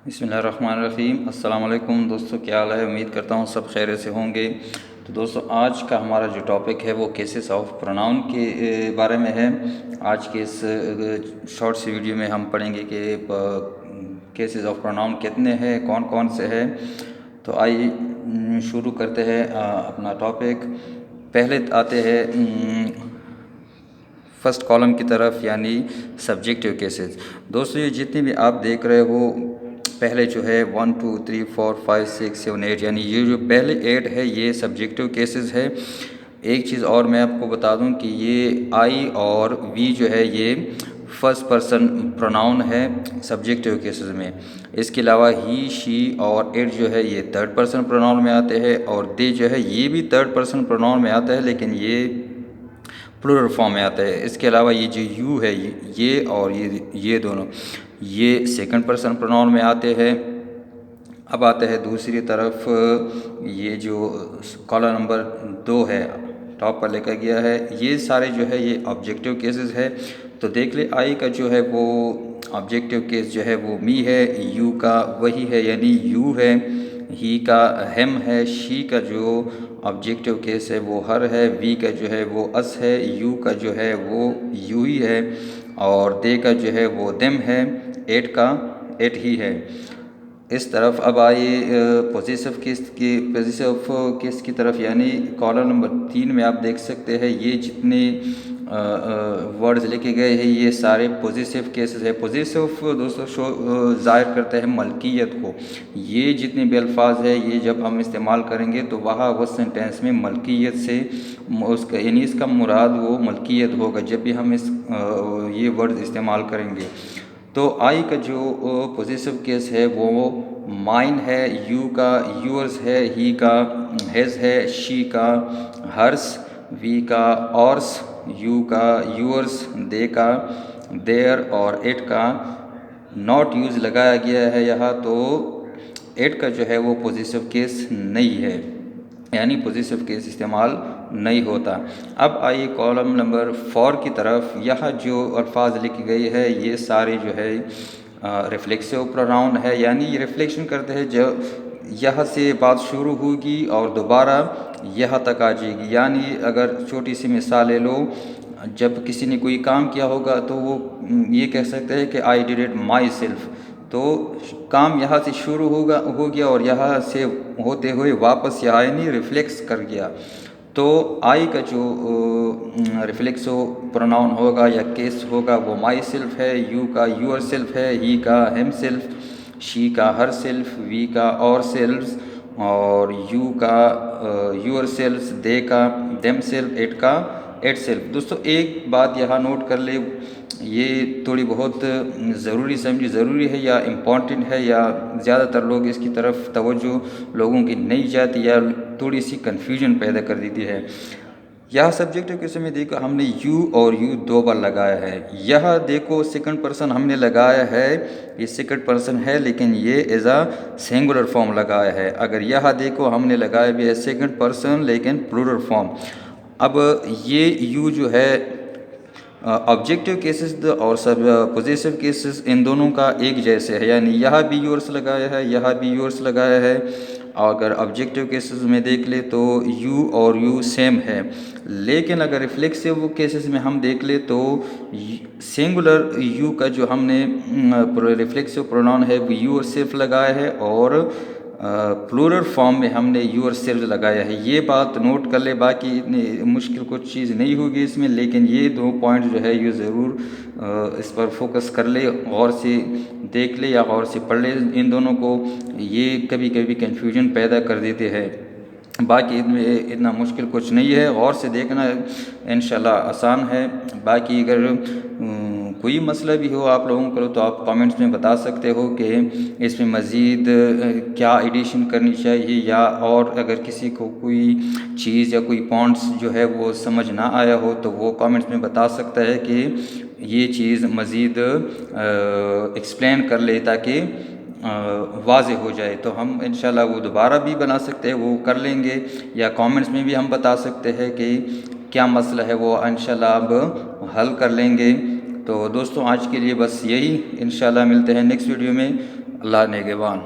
बिस्मिल्लाहिर्रहमानिर्रहीम। अस्सलाम वालेकुम दोस्तों, क्या हाल है? उम्मीद करता हूँ सब खैर से होंगे। तो दोस्तों, आज का हमारा जो टॉपिक है वो केसेस ऑफ प्रोनाउन के बारे में है। आज के इस शॉर्ट सी वीडियो में हम पढ़ेंगे कि केसेस ऑफ प्रोनाउन कितने हैं, कौन कौन से हैं। तो आइए शुरू करते हैं अपना टॉपिक। पहले आते हैं फर्स्ट कॉलम की तरफ, यानी सब्जेक्टिव केसेस। दोस्तों, ये जितने भी आप देख रहे हो, पहले जो है 1 2 3 4 5 6 7 8, यानी ये जो पहले 8 है ये सब्जेक्टिव केसेस है। एक चीज़ और मैं आपको बता दूं कि ये आई और वी जो है ये फर्स्ट पर्सन प्रोनाउन है सब्जेक्टिव केसेस में। इसके अलावा ही, शी और इट जो है ये थर्ड पर्सन प्रोनाउन में आते हैं, और दे जो है ये भी थर्ड पर्सन प्रोनाउन में आता है, लेकिन ये प्लूरल फॉर्म में आता है। इसके अलावा ये जो यू है ये और ये दोनों ये सेकंड पर्सन प्रोनाउन में आते हैं। अब आते हैं दूसरी तरफ, ये जो कॉलम नंबर 2 है टॉप पर लिखा गया है, ये सारे जो है ये ऑब्जेक्टिव केसेस है। तो देख ले, आई का जो है वो ऑब्जेक्टिव केस जो है वो मी है, यू का वही है यानी यू है, ही का हेम है, शी का जो ऑब्जेक्टिव केस है वो हर है, वी का जो है वो अस है, यू का जो है वो यू ही है, और दे का जो है वो देम है, एट का एट ही है। इस तरफ अब आइए पॉजिटिव केस की तरफ, यानी कॉलम नंबर 3 में आप देख सकते हैं ये जितने वर्ड्स लिखे गए हैं ये सारे पॉजिटिव केसेस है। पॉजिटिव दोस्तों ज़ाहिर करते हैं मलकियत को। ये जितने भी अल्फाज है ये जब हम इस्तेमाल करेंगे तो वहाँ वो सेंटेंस में मलकियत से उसका यानी इसका मुराद वो मलकियत होगा जब भी हम ये वर्ड्स इस्तेमाल करेंगे। तो आई का जो पॉजिटिव केस है वो माइन है, यू का यूअर्स है, ही का हेज है, शी का हर्स, वी का ऑर्स, यू का यूअर्स, दे का देयर और इट का नॉट यूज लगाया गया है यहाँ। तो इट का जो है वो पॉजिटिव केस नहीं है, यानी पॉजिटिव केस इस्तेमाल नहीं होता। अब आइए कॉलम नंबर 4 की तरफ। यहाँ जो अल्फाज लिखी गई है ये सारे जो है रिफ्लेक्सिव प्रोनाउन है, यानी रिफ्लेक्शन करते हैं जब यहाँ से बात शुरू होगी और दोबारा यहाँ तक आ जाएगी। यानी अगर छोटी सी मिसाल ले लो, जब किसी ने कोई काम किया होगा तो वो ये कह सकते हैं कि I did it my self. तो काम यहाँ से शुरू हो गया और यहाँ से होते हुए वापस यहाँ नहीं रिफ्लेक्स कर गया। तो आई का जो रिफ्लेक्सो प्रोनाउन होगा या केस होगा वो माई सेल्फ है, यू का यूअर सेल्फ है, ही का हिम सेल्फ, शी का हर सेल्फ, वी का और सेल्फ, और यू का यूअर सेल्फ, दे का देम सेल्फ, इट का एट सेल्फ। दोस्तों, एक बात यहाँ नोट कर ले, ये थोड़ी बहुत ज़रूरी है या इम्पॉर्टेंट है, या ज़्यादातर लोग इसकी तरफ तवज्जो लोगों की नहीं जाती या थोड़ी सी कन्फ्यूजन पैदा कर देती है। यह सब्जेक्टिव केस में देखो हमने यू और यू 2 बार लगाया है। यह देखो सेकंड पर्सन हमने लगाया है, ये सेकंड पर्सन है लेकिन ये एज आ सिंगुलर फॉर्म लगाया है। अगर यह देखो हमने लगाया भी है सेकंड पर्सन लेकिन प्लूरल फॉर्म। अब ये यू जो है ऑब्जेक्टिव केसेस और सब पॉजिटिव केसेस इन दोनों का एक जैसे है, यानी यहाँ भी यूर्स लगाया है, यहाँ भी यूर्स लगाया है। अगर ऑब्जेक्टिव केसेस में देख ले तो यू और यू सेम है, लेकिन अगर रिफ्लेक्सिव केसेस में हम देख ले तो सिंगुलर यू का जो हमने रिफ्लेक्सिव प्रोनाउन है वो यू और सिर्फ लगाया है, और प्लूरल फॉर्म में हमने यूर सेल्फ लगाया है। ये बात नोट कर ले, बाकी इतनी मुश्किल कुछ चीज़ नहीं होगी इसमें, लेकिन ये 2 पॉइंट जो है ये ज़रूर इस पर फोकस कर ले, गौर से देख ले या गौर से पढ़ ले इन दोनों को। ये कभी कभी कन्फ्यूजन पैदा कर देते हैं, बाकी इनमें इतना मुश्किल कुछ नहीं है, गौर से देखना इंशाल्लाह आसान है। बाकी अगर कोई मसला भी हो आप लोगों को तो आप कमेंट्स में बता सकते हो कि इसमें मज़ीद क्या एडिशन करनी चाहिए, या और अगर किसी को कोई चीज़ या कोई पॉइंट्स जो है वो समझ ना आया हो तो वो कमेंट्स में बता सकता है कि ये चीज़ मज़ीद एक्सप्लेन कर ले ताकि वाज़े हो जाए। तो हम इंशाल्लाह वो दोबारा भी बना सकते हैं, वो कर लेंगे, या कमेंट्स में भी हम बता सकते हैं कि क्या मसला है, वो इंशाल्लाह अब हल कर लेंगे। तो दोस्तों, आज के लिए बस यही, इंशाल्लाह मिलते हैं नेक्स्ट वीडियो में। अल्लाह नेगेबान।